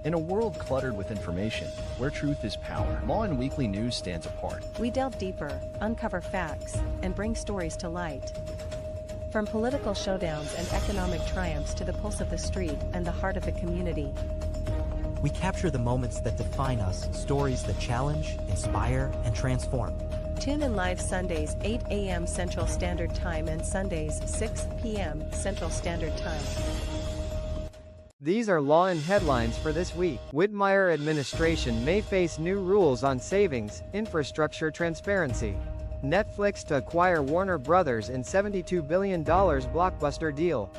In a world cluttered with information, where truth is power, Lawin Weekly News stands apart. We delve deeper, uncover facts, and bring stories to light. From political showdowns and economic triumphs to the pulse of the street and the heart of the community. We capture the moments that define us, stories that challenge, inspire, and transform. Tune in live Sundays 8 a.m. Central Standard Time and Sundays 6 p.m. Central Standard Time. These are Lawin headlines for this week. Whitmire administration may face new rules on savings, infrastructure transparency. Netflix to acquire Warner Brothers in $72 billion blockbuster deal.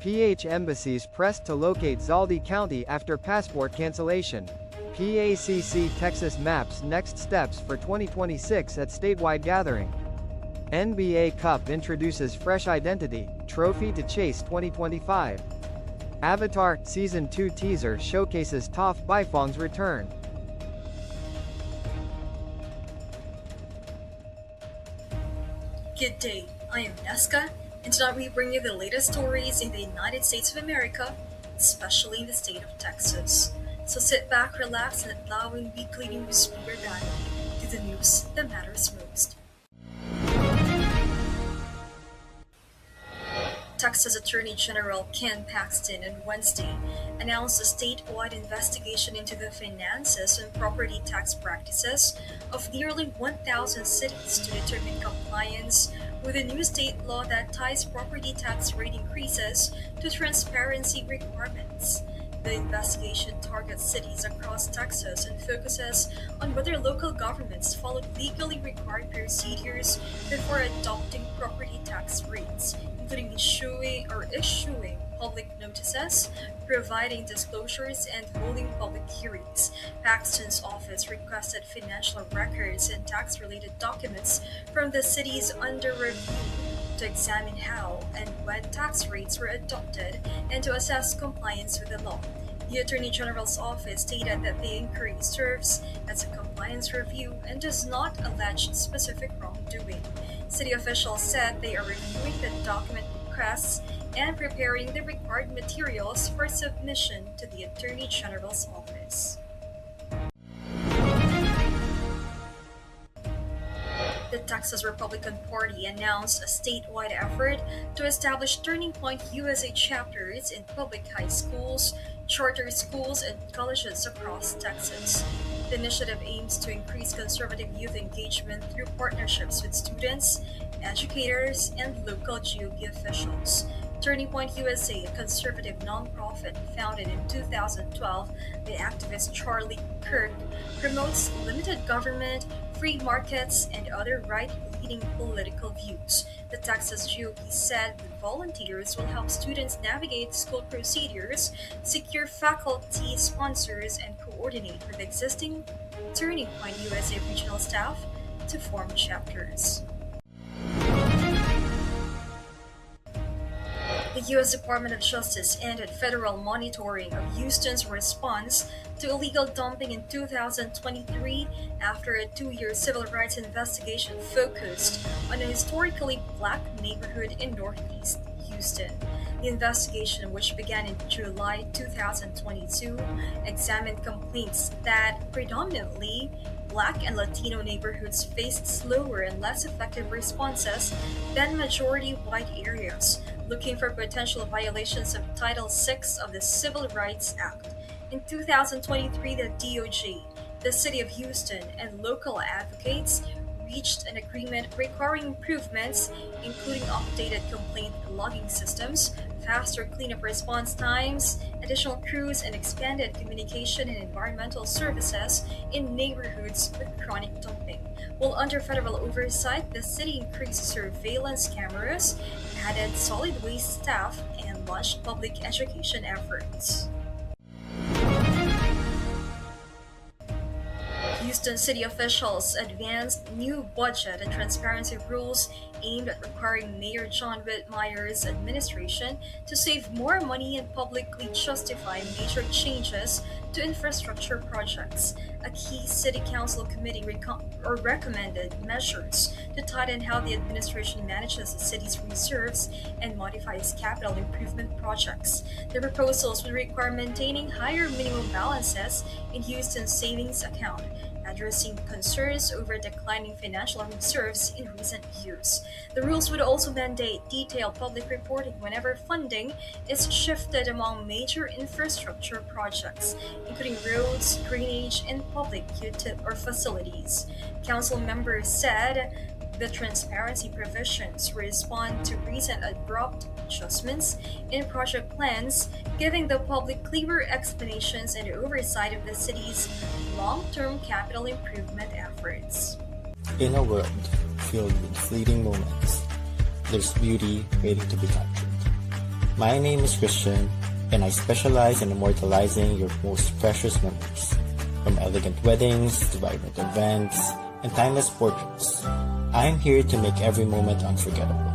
PH embassies pressed to locate Zaldi County after passport cancellation. PACC Texas maps next steps for 2026 at statewide gathering. NBA Cup introduces fresh identity, trophy to chase 2025. Avatar Season 2 teaser showcases Toph Baifong's return. Good day, I am Neska, and tonight we bring you the latest stories in the United States of America, especially in the state of Texas. So sit back, relax, and let Lawin Weekly News be your guide to the news that matters most. Texas Attorney General Ken Paxton on Wednesday announced a statewide investigation into the finances and property tax practices of nearly 1,000 cities to determine compliance with a new state law that ties property tax rate increases to transparency requirements. The investigation targets cities across Texas and focuses on whether local governments followed legally required procedures before adopting property tax rates, including issuing public notices, providing disclosures, and holding public hearings. Paxton's office requested financial records and tax-related documents from the cities under review to examine how and when tax rates were adopted and to assess compliance with the law. The Attorney General's office stated that the inquiry serves as a compliance review and does not allege specific wrongdoing. City officials said they are reviewing the document requests and preparing the required materials for submission to the Attorney General's office. The Texas Republican Party announced a statewide effort to establish Turning Point USA chapters in public high schools, charter schools, and colleges across Texas. The initiative aims to increase conservative youth engagement through partnerships with students, educators, and local GOP officials. Turning Point USA, a conservative nonprofit founded in 2012 by activist Charlie Kirk, promotes limited government, free markets, and other right-leaning political views. The Texas GOP said the volunteers will help students navigate school procedures, secure faculty sponsors, and coordinate with existing Turning Point USA regional staff to form chapters. The U.S. Department of Justice ended federal monitoring of Houston's response to illegal dumping in 2023 after a 2-year civil rights investigation focused on a historically black neighborhood in Northeast Houston. The investigation, which began in July 2022, examined complaints that predominantly Black and Latino neighborhoods faced slower and less effective responses than majority white areas, looking for potential violations of Title VI of the Civil Rights Act. In 2023, the DOJ, the City of Houston, and local advocates reached an agreement requiring improvements, including updated complaint logging systems, faster cleanup response times, additional crews, and expanded communication and environmental services in neighborhoods with chronic dumping. While under federal oversight, the city increased surveillance cameras, added solid waste staff, and launched public education efforts. Houston city officials advanced new budget and transparency rules aimed at requiring Mayor John Whitmire's administration to save more money and publicly justify major changes to infrastructure projects. A key city council committee recommended measures to tighten how the administration manages the city's reserves and modifies capital improvement projects. The proposals would require maintaining higher minimum balances in Houston's savings account, addressing concerns over declining financial reserves in recent years. The rules would also mandate detailed public reporting whenever funding is shifted among major infrastructure projects, including roads, drainage, and public facilities. Council members said the transparency provisions respond to recent abrupt adjustments in project plans, giving the public clearer explanations and oversight of the city's long-term capital improvement efforts. In a world filled with fleeting moments, there's beauty waiting to be captured. My name is Christian, and I specialize in immortalizing your most precious memories, from elegant weddings to vibrant events and timeless portraits. I'm here to make every moment unforgettable.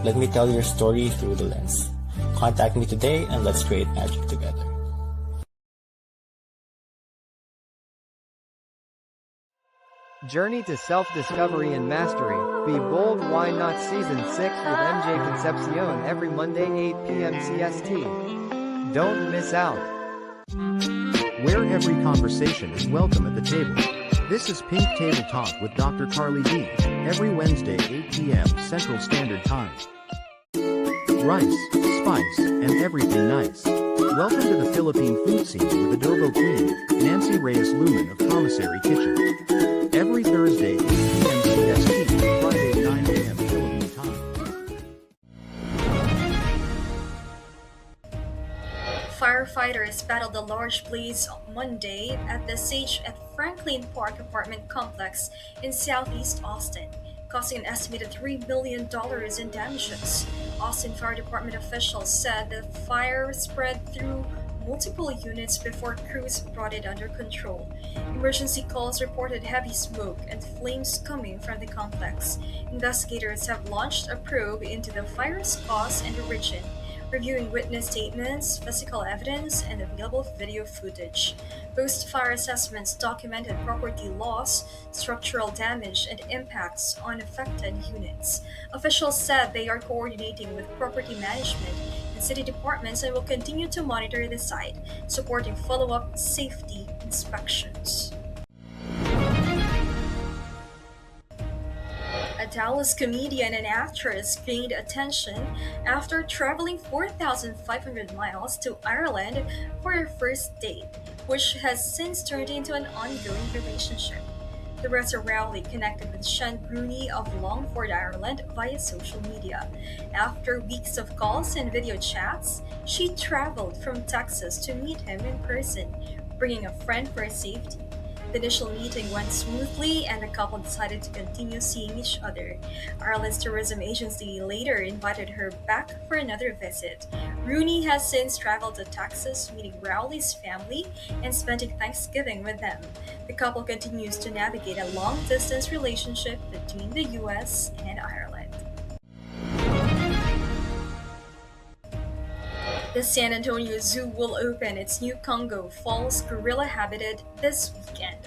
Let me tell your story through the lens. Contact me today and let's create magic together. Journey to self-discovery and mastery. Be bold, why not? Season 6 with MJ Concepcion every Monday 8 p.m. CST. Don't miss out. Where every conversation is welcome at the table. This is Pink Table Talk with Dr. Carly D. Every Wednesday 8 p.m. Central Standard Time. Rice, spice, and everything nice. Welcome to the Philippine food scene with adobo queen, Nancy Reyes Lumen of Commissary Kitchen. Every Thursday 8 p.m. CST, Friday 9 a.m. Philippine time. Firefighters battled a large blaze Monday at the Sage at Franklin Park apartment complex in southeast Austin, causing an estimated $3 million in damages. Austin Fire Department officials said the fire spread through multiple units before crews brought it under control. Emergency calls reported heavy smoke and flames coming from the complex. Investigators have launched a probe into the fire's cause and origin, reviewing witness statements, physical evidence, and available video footage. Post-fire assessments documented property loss, structural damage, and impacts on affected units. Officials said they are coordinating with property management and city departments and will continue to monitor the site, supporting follow-up safety inspections. A Dallas comedian and actress gained attention after traveling 4,500 miles to Ireland for her first date, which has since turned into an ongoing relationship. The rest are rarely connected with Sean Rooney of Longford, Ireland via social media. After weeks of calls and video chats, she traveled from Texas to meet him in person, bringing a friend for safety. The initial meeting went smoothly and the couple decided to continue seeing each other. Ireland's tourism agency later invited her back for another visit. Rooney has since traveled to Texas, meeting Rowley's family and spending Thanksgiving with them. The couple continues to navigate a long-distance relationship between the US and Ireland. The San Antonio Zoo will open its new Congo Falls gorilla habitat this weekend,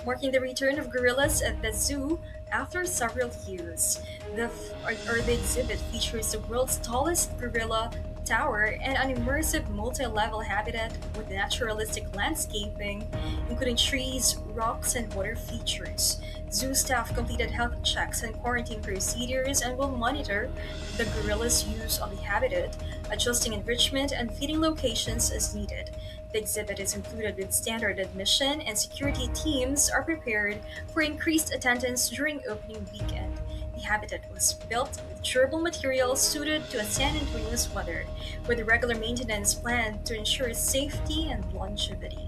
marking the return of gorillas at the zoo after several years. The exhibit features the world's tallest gorilla tower and an immersive multi-level habitat with naturalistic landscaping, including trees, rocks, and water features. Zoo staff completed health checks and quarantine procedures and will monitor the gorillas' use of the habitat, adjusting enrichment and feeding locations as needed. The exhibit is included with standard admission, and security teams are prepared for increased attendance during opening weekend. The habitat was built with durable materials suited to a San Antonio's weather, with regular maintenance planned to ensure safety and longevity.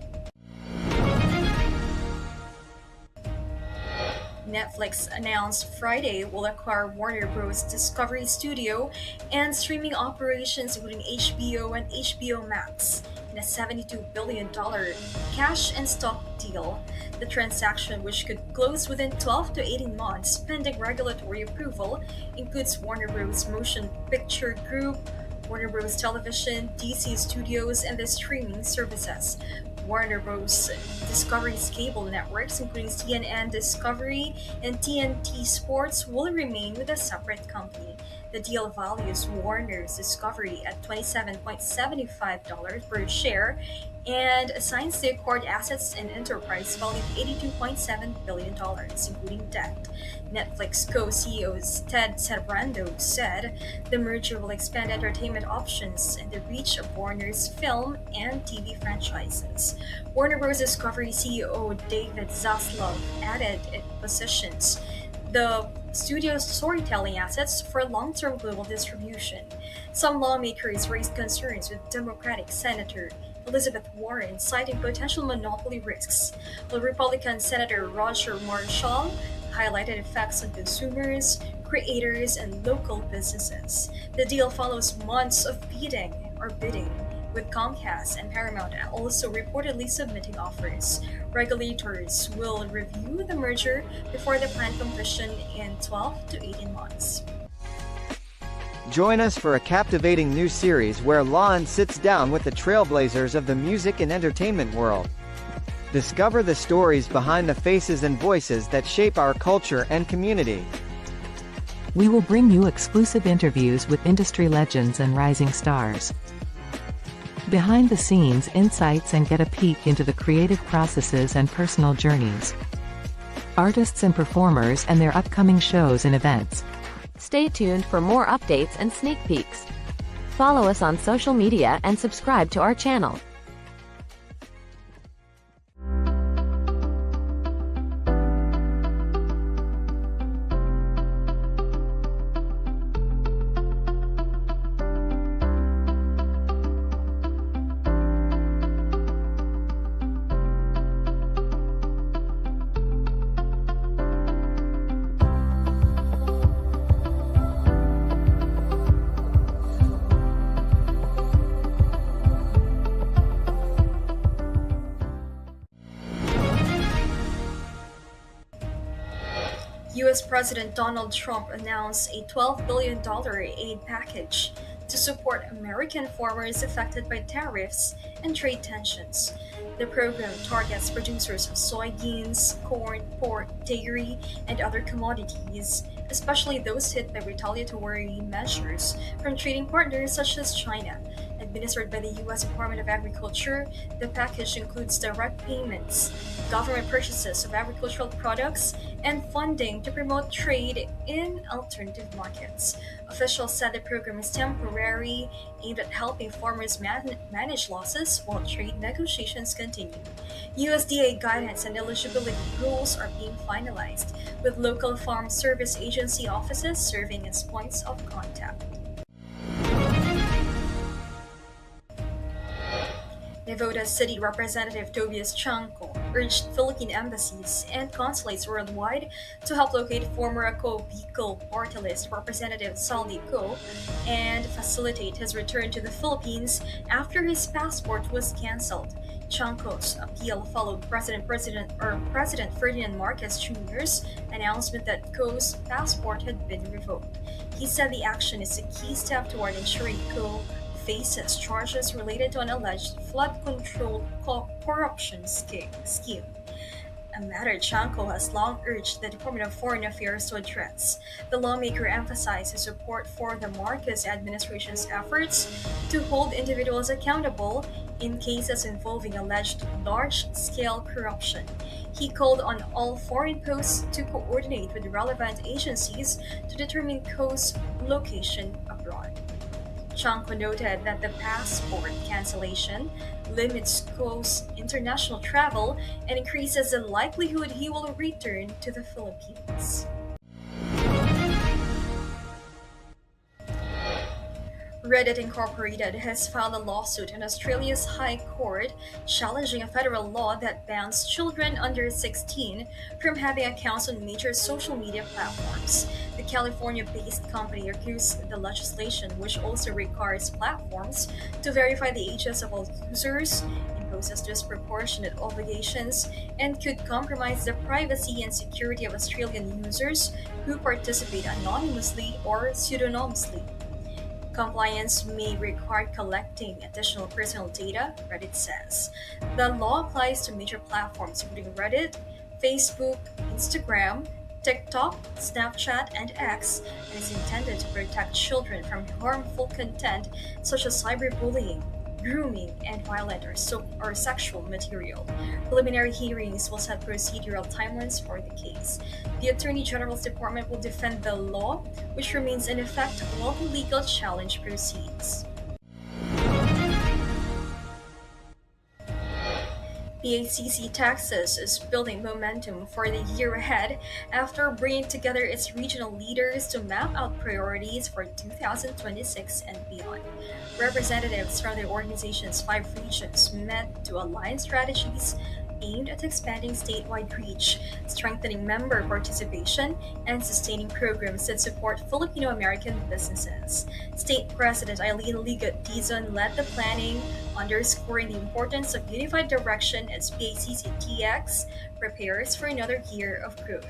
Netflix announced Friday will acquire Warner Bros. Discovery Studio and streaming operations including HBO and HBO Max in a $72 billion cash and stock deal. The transaction, which could close within 12 to 18 months pending regulatory approval, includes Warner Bros. Motion Picture Group, Warner Bros. Television, DC Studios, and the streaming services. Warner Bros. Discovery's cable networks, including CNN Discovery and TNT Sports, will remain with a separate company. The deal values Warner's Discovery at $27.75 per share and assigns the acquired assets and enterprise value of $82.7 billion, including debt. Netflix co-CEO Ted Sarandos said the merger will expand entertainment options and the reach of Warner's film and TV franchises. Warner Bros. Discovery CEO David Zaslav added it positions the studio's storytelling assets for long-term global distribution. Some lawmakers raised concerns with Democratic Senator Elizabeth Warren, citing potential monopoly risks, while Republican Senator Roger Marshall highlighted effects on consumers, creators, and local businesses. The deal follows months of bidding, with Comcast and Paramount also reportedly submitting offers. Regulators will review the merger before the planned completion in 12 to 18 months. Join us for a captivating new series where Lawin sits down with the trailblazers of the music and entertainment world. Discover the stories behind the faces and voices that shape our culture and community. We will bring you exclusive interviews with industry legends and rising stars. Behind the scenes insights and get a peek into the creative processes and personal journeys. Artists and performers and their upcoming shows and events. Stay tuned for more updates and sneak peeks. Follow us on social media and subscribe to our channel. U.S. President Donald Trump announced a $12 billion aid package to support American farmers affected by tariffs and trade tensions. The program targets producers of soybeans, corn, pork, dairy, and other commodities, especially those hit by retaliatory measures from trading partners such as China. Administered by the U.S. Department of Agriculture, the package includes direct payments, government purchases of agricultural products, and funding to promote trade in alternative markets. Officials said the program is temporary, aimed at helping farmers manage losses while trade negotiations continue. USDA guidance and eligibility rules are being finalized, with local Farm Service Agency offices serving as points of contact. Nevada City Representative Tobias Chanco urged Philippine embassies and consulates worldwide to help locate former ACO Bicol party list Representative Saldi Co and facilitate his return to the Philippines after his passport was canceled. Chanco's appeal followed President Ferdinand Marcos Jr.'s announcement that Co's passport had been revoked. He said the action is a key step toward ensuring Co faces charges related to an alleged flood control corruption scheme, a matter Chanco has long urged the Department of Foreign Affairs to address. The lawmaker emphasized his support for the Marcos administration's efforts to hold individuals accountable in cases involving alleged large-scale corruption. He called on all foreign posts to coordinate with relevant agencies to determine Co's location abroad. Chanco noted that the passport cancellation limits Co's international travel and increases the likelihood he will return to the Philippines. Reddit Incorporated has filed a lawsuit in Australia's High Court challenging a federal law that bans children under 16 from having accounts on major social media platforms. The California-based company accused the legislation, which also requires platforms to verify the ages of all users, imposes disproportionate obligations, and could compromise the privacy and security of Australian users who participate anonymously or pseudonymously. Non-compliance may require collecting additional personal data, Reddit says. The law applies to major platforms including Reddit, Facebook, Instagram, TikTok, Snapchat, and X, and is intended to protect children from harmful content such as cyberbullying, grooming, and violent or sexual material. Preliminary hearings will set procedural timelines for the case. The Attorney General's Department will defend the law, which remains in effect while the legal challenge proceeds. PACC Texas is building momentum for the year ahead after bringing together its regional leaders to map out priorities for 2026 and beyond. Representatives from the organization's 5 regions met to align strategies aimed at expanding statewide reach, strengthening member participation, and sustaining programs that support Filipino-American businesses. State President Eileen Ligot Dizon led the planning, underscoring the importance of unified direction as PACC-TX prepares for another year of growth.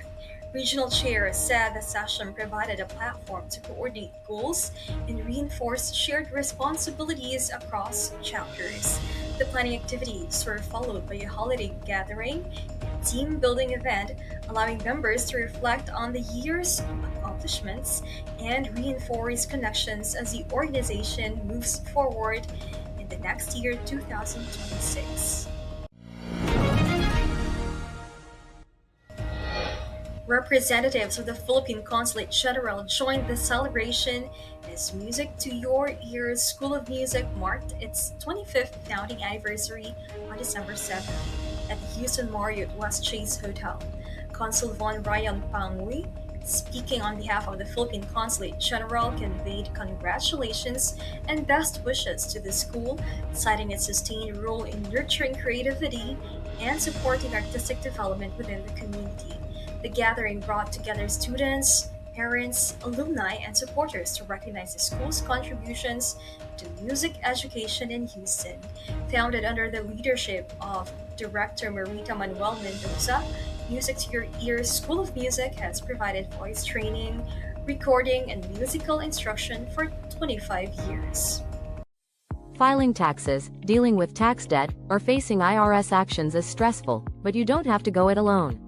Regional Chair said the session provided a platform to coordinate goals and reinforce shared responsibilities across chapters. The planning activities were followed by a holiday gathering and team-building event, allowing members to reflect on the year's accomplishments and reinforce connections as the organization moves forward in the next year, 2026. Representatives of the Philippine Consulate General joined the celebration as Music to Your Ears School of Music marked its 25th founding anniversary on December 7th at the Houston Marriott West Chase Hotel. Consul Von Ryan Panguy, speaking on behalf of the Philippine Consulate General, conveyed congratulations and best wishes to the school, citing its sustained role in nurturing creativity and supporting artistic development within the community. The gathering brought together students, parents, alumni, and supporters to recognize the school's contributions to music education in Houston. Founded under the leadership of Director Marita Manuel Mendoza, Music to Your Ears School of Music has provided voice training, recording, and musical instruction for 25 years. Filing taxes, dealing with tax debt, or facing IRS actions is stressful, but you don't have to go it alone.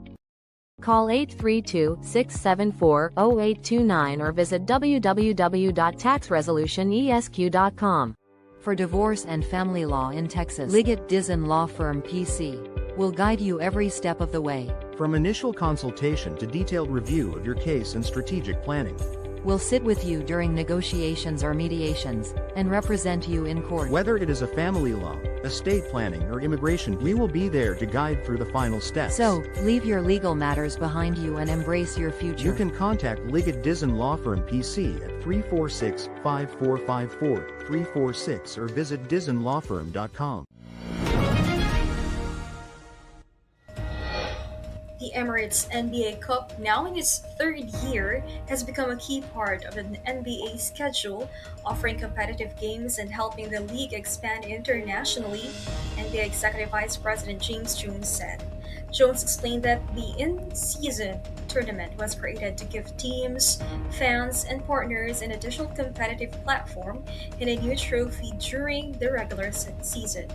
Call 832-674-0829 or visit www.taxresolutionesq.com. For divorce and family law in Texas, Ligot Dizon Law Firm PC will guide you every step of the way. From initial consultation to detailed review of your case and strategic planning, We'll sit with you during negotiations or mediations, and represent you in court. whether it is a family law, estate planning, or immigration, we will be there to guide through the final steps. So, leave your legal matters behind you and embrace your future. You can contact Ligot Dizon Law Firm PC at 346-5454-346 or visit dizonlawfirm.com. The Emirates NBA Cup, now in its 3rd year, has become a key part of an NBA schedule, offering competitive games and helping the league expand internationally, NBA Executive Vice President James Jones said. Jones explained that the in-season tournament was created to give teams, fans, and partners an additional competitive platform and a new trophy during the regular season.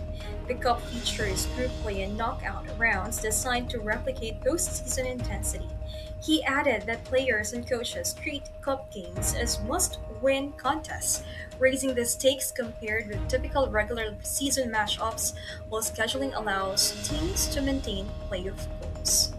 The Cup features group play and knockout rounds designed to replicate postseason intensity. He added that players and coaches treat Cup games as must-win contests, raising the stakes compared with typical regular season matchups, while scheduling allows teams to maintain playoff goals.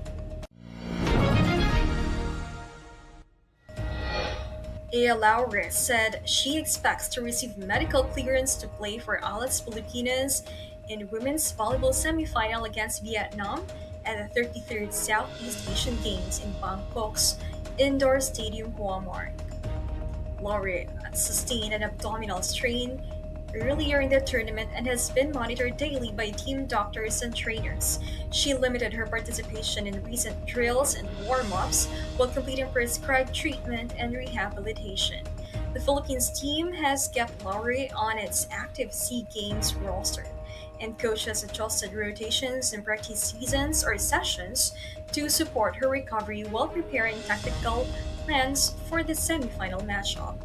Aya Laure said she expects to receive medical clearance to play for Alas Pilipinas in women's volleyball semifinal against Vietnam at the 33rd Southeast Asian Games in Bangkok's indoor stadium Hua Mark. Laure sustained an abdominal strain earlier in the tournament and has been monitored daily by team doctors and trainers. She limited her participation in recent drills and warm-ups while completing prescribed treatment and rehabilitation. The Philippines team has kept Laure on its active SEA Games roster, and coach has adjusted rotations and practice seasons or sessions to support her recovery while preparing tactical plans for the semifinal matchup.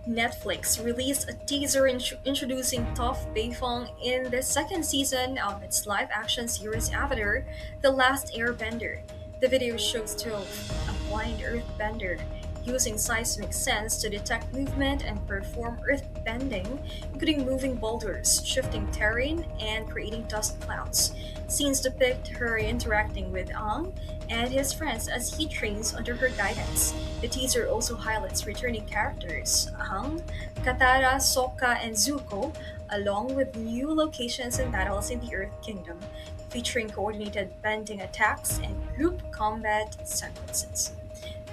Netflix released a teaser introducing Toph Beifong in the second season of its live-action series Avatar: The Last Airbender. The video shows Toph, a blind earthbender, using seismic sense to detect movement and perform earthbending, including moving boulders, shifting terrain, and creating dust clouds. Scenes depict her interacting with Aang and his friends as he trains under her guidance. The teaser also highlights returning characters Aang, Katara, Sokka, and Zuko, along with new locations and battles in the Earth Kingdom, featuring coordinated bending attacks and group combat sequences.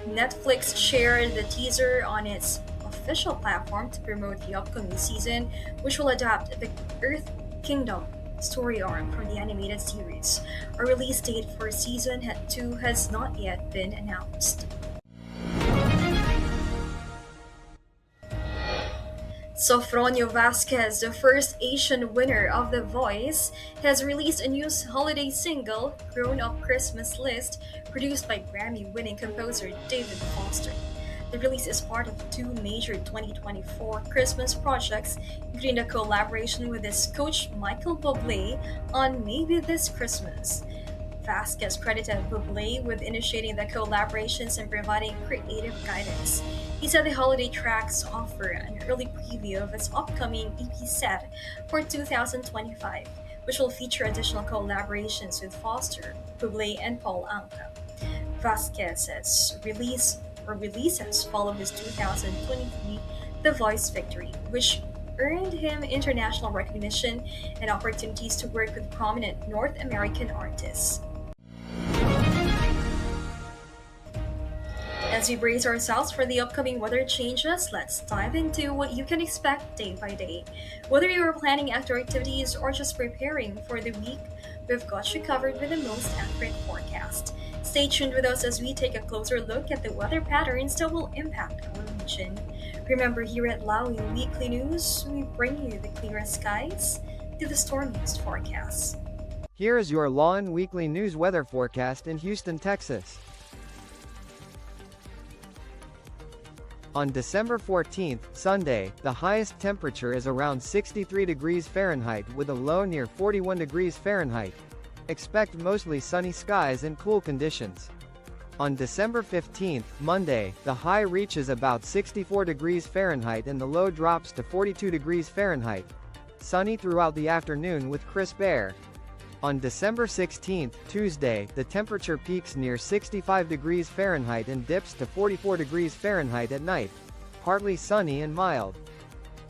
Netflix shared the teaser on its official platform to promote the upcoming season, which will adapt the Earth Kingdom story arc from the animated series. A release date for season 2 has not yet been announced. Sofronio Vasquez, the first Asian winner of The Voice, has released a new holiday single, Grown Up Christmas List, produced by Grammy-winning composer David Foster. The release is part of two major 2024 Christmas projects, including a collaboration with his coach Michael Bublé on Maybe This Christmas. Vasquez credited Bublé with initiating the collaborations and providing creative guidance. He said the holiday tracks offer an early preview of his upcoming EP set for 2025, which will feature additional collaborations with Foster, Bublé, and Paul Anka. Vasquez's releases follow his 2023 The Voice victory, which earned him international recognition and opportunities to work with prominent North American artists. As we brace ourselves for the upcoming weather changes, let's dive into what you can expect day by day. Whether you are planning outdoor activities or just preparing for the week, we've got you covered with the most accurate forecast. Stay tuned with us as we take a closer look at the weather patterns that will impact our region. Remember, here at Lawin Weekly News, we bring you the clearest skies to the stormiest forecasts. Here is your Lawin Weekly News weather forecast in Houston, Texas. On December 14th, Sunday, the highest temperature is around 63 degrees Fahrenheit with a low near 41 degrees Fahrenheit. Expect mostly sunny skies and cool conditions. On December 15th, Monday, the high reaches about 64 degrees Fahrenheit and the low drops to 42 degrees Fahrenheit. Sunny throughout the afternoon with crisp air. On December 16th, Tuesday, the temperature peaks near 65 degrees Fahrenheit and dips to 44 degrees Fahrenheit at night. Partly sunny and mild.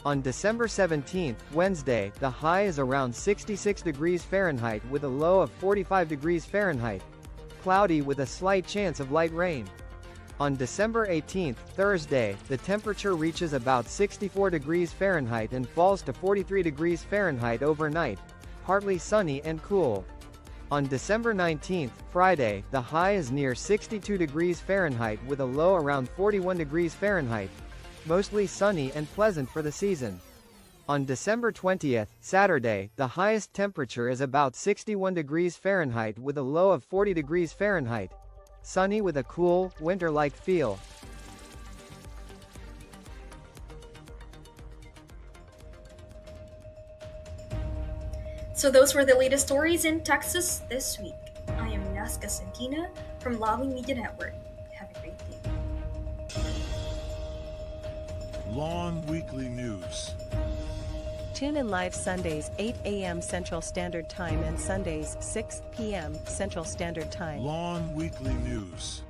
On December 17th, Wednesday, the high is around 66 degrees Fahrenheit with a low of 45 degrees Fahrenheit. Cloudy with a slight chance of light rain. On December 18th, Thursday, the temperature reaches about 64 degrees Fahrenheit and falls to 43 degrees Fahrenheit overnight. Partly sunny and cool. On December 19th, Friday, the high is near 62 degrees Fahrenheit with a low around 41 degrees Fahrenheit. Mostly sunny and pleasant for the season. On December 20th, Saturday, the highest temperature is about 61 degrees Fahrenheit with a low of 40 degrees Fahrenheit. Sunny with a cool, winter-like feel. So those were the latest stories in Texas this week. I am Nazca Santina from Lawin Media Network. Have a great day. Lawin Weekly News. Tune in live Sundays 8 a.m. Central Standard Time and Sundays 6 p.m. Central Standard Time. Lawin Weekly News.